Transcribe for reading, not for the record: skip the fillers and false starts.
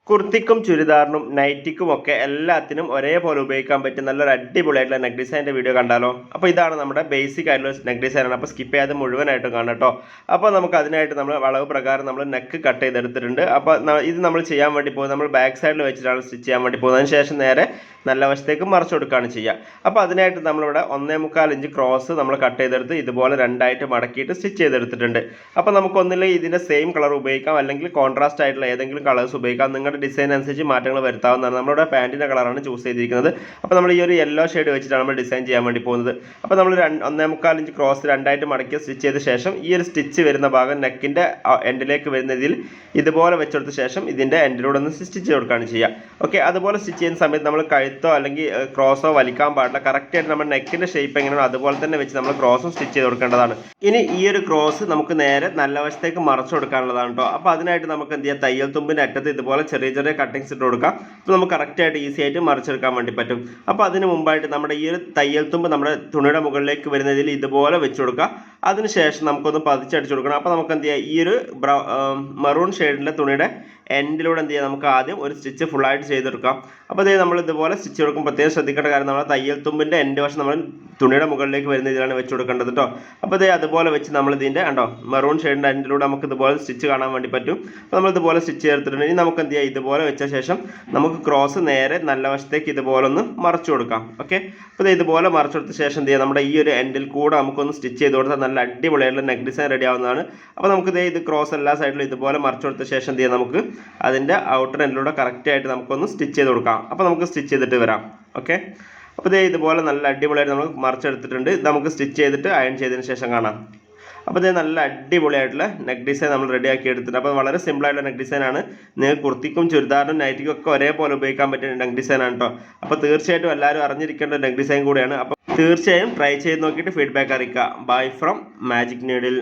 കുർത്തിക്കും ചുരിദാറിനും നൈറ്റിക്കും ഒക്കെ എല്ലാത്തിനും ഒരേപോലെ ഉപയോഗിക്കാൻ പറ്റിയ നല്ലൊരു അടിപൊളിയായിട്ടുള്ള നെക്ക് ഡിസൈൻ്റെ വീഡിയോ കണ്ടാലോ. അപ്പോൾ ഇതാണ് നമ്മുടെ ബേസിക് ആയിട്ടുള്ള നെക്ക് ഡിസൈനാണ്. അപ്പോൾ സ്കിപ്പ് ചെയ്യാതെ മുഴുവനായിട്ടും കാണാം കേട്ടോ. അപ്പോൾ നമുക്ക് അതിനായിട്ട് നമ്മൾ വളവ് പ്രകാരം നമ്മൾ നെക്ക് കട്ട് ചെയ്തെടുത്തിട്ടുണ്ട്. അപ്പോൾ ഇത് നമ്മൾ ചെയ്യാൻ വേണ്ടി പോകുന്നത് നമ്മൾ ബാക്ക് സൈഡിൽ വെച്ചിട്ടാണ് സ്റ്റിച്ച് ചെയ്യാൻ വേണ്ടി പോകുന്നത്. അതിന് ശേഷം നേരെ നല്ല വശത്തേക്ക് മറിച്ച് കൊടുക്കുകയാണ് ചെയ്യുക. അപ്പോൾ അതിനായിട്ട് നമ്മളിവിടെ 1.25 ഇഞ്ച് ക്രോസ് നമ്മൾ കട്ട് ചെയ്തെടുത്ത് ഇതുപോലെ രണ്ടായിട്ട് മടക്കിയിട്ട് സ്റ്റിച്ച് ചെയ്തെടുത്തിട്ടുണ്ട്. അപ്പോൾ നമുക്കൊന്നില്ലെങ്കിൽ ഇതിൻ്റെ സെയിം കളർ ഉപയോഗിക്കാം, അല്ലെങ്കിൽ കോൺട്രാസ്റ്റ് ആയിട്ടുള്ള ഏതെങ്കിലും കളേഴ്സ് ഉപയോഗിക്കാം. നിങ്ങളുടെ ഡിസൈൻ അനുസരിച്ച് മാറ്റങ്ങൾ വരുത്താവുന്നതാണ്. നമ്മുടെ പാൻറ്റിൻ്റെ കളറാണ് ചൂസ് ചെയ്തിരിക്കുന്നത്. അപ്പോൾ നമ്മൾ ഈ ഒരു യെല്ലോ ഷെയ്ഡ് വെച്ചിട്ടാണ് നമ്മൾ ഡിസൈൻ ചെയ്യാൻ വേണ്ടി പോകുന്നത്. അപ്പോൾ നമ്മൾ 1.25 ഇഞ്ച് ക്രോസ് രണ്ടായിട്ട് മടക്കി സ്റ്റിച്ച് ചെയ്ത ശേഷം ഈ ഒരു സ്റ്റിച്ച് വരുന്ന ഭാഗം നെക്കിൻ്റെ എൻഡിലേക്ക് വരുന്നതിൽ ഇതുപോലെ വെച്ചെടുത്ത ശേഷം ഇതിൻ്റെ എൻഡിലൂടെ ഒന്ന് സ്റ്റിച്ച് ചെയ്ത് കൊടുക്കുകയാണ് ചെയ്യുക. ഓക്കെ, അതുപോലെ സ്റ്റിച്ച് ചെയ്യുന്ന സമയത്ത് നമ്മൾ കഴുത്തോ അല്ലെങ്കിൽ ക്രോസോ വലിക്കാൻ പാടില്ല. കറക്റ്റായിട്ട് നമ്മുടെ നെക്കിൻ്റെ ഷേപ്പ് എങ്ങനെയാണോ അതുപോലെ തന്നെ വെച്ച് നമ്മൾ ക്രോസും സ്റ്റിച്ച് ചെയ്ത് കൊടുക്കേണ്ടതാണ്. ഇനി ഈ ഒരു ക്രോസ് നമുക്ക് നേരെ നല്ല വശത്തേക്ക് മറച്ചു കൊടുക്കാനുള്ളതാണ് കേട്ടോ. അപ്പോൾ അതിനായിട്ട് നമുക്ക് എന്ത് ചെയ്യാം, തയ്യൽ തുമ്പിൻ്റെ അറ്റത്ത് ഇതുപോലെ ചെറിയ ചെറിയ കട്ടിങ്സ് ഇട്ട് കൊടുക്കാം. അപ്പോൾ നമുക്ക് കറക്റ്റായിട്ട് ഈസി ആയിട്ട് മറിച്ചെടുക്കാൻ വേണ്ടി പറ്റും. അപ്പോൾ അതിന് മുമ്പായിട്ട് നമ്മുടെ ഈ ഒരു തയ്യൽ തുമ്പ് നമ്മുടെ തുണിയുടെ മുകളിലേക്ക് വരുന്നതിൽ ഇതുപോലെ വെച്ച് കൊടുക്കുക. അതിനുശേഷം നമുക്കൊന്ന് പതിച്ചടിച്ചു കൊടുക്കണം. അപ്പോൾ നമുക്ക് എന്ത് ചെയ്യാം, ഈ ഒരു മെറൂൺ ഷെയ്ഡിലെ തുണിയുടെ എൻഡിലൂടെ എന്ത് ചെയ്യാം, നമുക്ക് ആദ്യം ഒരു സ്റ്റിച്ച് ഫുള്ളായിട്ട് ചെയ്തെടുക്കാം. അപ്പോൾ അതേ നമ്മൾ ഇതുപോലെ സ്റ്റിച്ച് കൊടുക്കും. പ്രത്യേകം ശ്രദ്ധിക്കേണ്ട കാര്യം, നമ്മൾ തയ്യൽ തുമ്പിൻ്റെ എൻഡ് വശം നമ്മൾ തുണിയുടെ മുകളിലേക്ക് വരുന്ന ഇതിലാണ് വെച്ച് കൊടുക്കേണ്ടത് കേട്ടോ. അപ്പോൾ അതേ അതുപോലെ വെച്ച് നമ്മൾ ഇതിൻ്റെ കണ്ടോ മെറൂൺ ഷെയ്ഡിൻ്റെ എൻഡിലൂടെ നമുക്ക് ഇതുപോലെ സ്റ്റിച്ച് കാണാൻ വേണ്ടി പറ്റും. അപ്പോൾ നമ്മൾ ഇതുപോലെ സ്റ്റിച്ച് ചേർത്തിട്ടുണ്ട്. ഇനി നമുക്ക് എന്ത് ചെയ്യാം, ഇതുപോലെ വെച്ച ശേഷം നമുക്ക് ക്രോസ് നേരെ നല്ല വശത്തേക്ക് ഇതുപോലെ ഒന്ന് മറച്ചു കൊടുക്കാം. ഓക്കെ, അപ്പോൾ ഇതുപോലെ മറച്ചു കൊടുത്ത ശേഷം എന്ത് ചെയ്യാം, നമ്മുടെ ഈ ഒരു എൻഡിൽ കൂടെ നമുക്കൊന്ന് സ്റ്റിച്ച് ചെയ്ത് കൊടുത്താൽ നല്ല അടിപൊളിയായിട്ടുള്ള നെക്ക് ഡിസൈൻ റെഡി ആവുന്നതാണ്. അപ്പോൾ നമുക്ക് ഇത് ക്രോസ് എല്ലാ സൈഡിലും ഇതുപോലെ മറച്ചു കൊടുത്ത ശേഷം എന്ത് ചെയ്യാം, നമുക്ക് അതിൻ്റെ ഔട്ടർ എൻഡിലൂടെ കറക്റ്റായിട്ട് നമുക്കൊന്ന് സ്റ്റിച്ച് ചെയ്ത് കൊടുക്കാം. അപ്പോൾ നമുക്ക് സ്റ്റിച്ച് ചെയ്തിട്ട് വരാം. ഓക്കെ, അപ്പോൾ ഇതുപോലെ നല്ല അടിപൊളിയായിട്ട് നമ്മൾ മറിച്ചെടുത്തിട്ടുണ്ട്. ഇത് നമുക്ക് സ്റ്റിച്ച് ചെയ്തിട്ട് അയൺ ചെയ്തതിന് ശേഷം കാണാം. അപ്പോൾ നല്ല അടിപൊളിയായിട്ടുള്ള നെക്ക് ഡിസൈൻ നമ്മൾ റെഡിയാക്കി എടുത്തിട്ടുണ്ട്. അപ്പോൾ വളരെ സിമ്പിളായിട്ടുള്ള നെക്ക് ഡിസൈനാണ്. നിങ്ങൾക്ക് കുർത്തിക്കും ചുരിദാറിനും നൈറ്റിക്കും ഒക്കെ ഒരേപോലെ ഉപയോഗിക്കാൻ പറ്റിയ നെക്ക് ഡിസൈനാണ് കേട്ടോ. അപ്പോൾ തീർച്ചയായിട്ടും എല്ലാവരും അറിഞ്ഞിരിക്കേണ്ട നെക്ക് ഡിസൈൻ കൂടിയാണ്. അപ്പോൾ തീർച്ചയായും ട്രൈ ചെയ്ത് നോക്കിയിട്ട് ഫീഡ്ബാക്ക് അറിയിക്കുക. Bye from magic needle.